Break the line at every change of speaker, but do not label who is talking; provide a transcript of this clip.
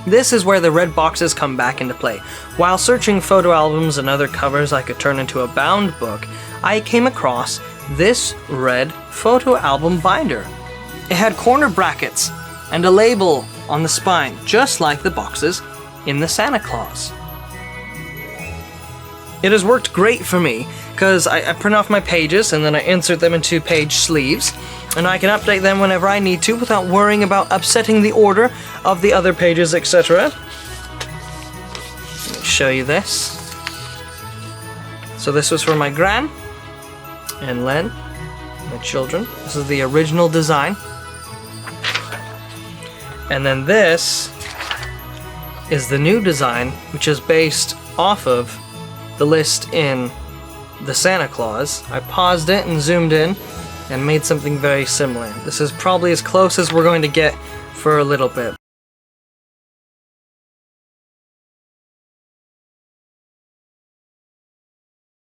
This is where the red boxes come back into play. While searching photo albums and other covers I could turn into a bound book, I came across this red photo album binder. It had corner brackets and a label on the spine, just like the boxes in the Santa Claus. It has worked great for me, because I print off my pages and then I insert them into page sleeves, and I can update them whenever I need to without worrying about upsetting the order of the other pages, etc. Let me show you this. So this was for my gran and Len, my children. This is the original design. And then this is the new design, which is based off of the list in the Santa Claus. I paused it and zoomed in and made something very similar. This is probably as close as we're going to get for a little bit.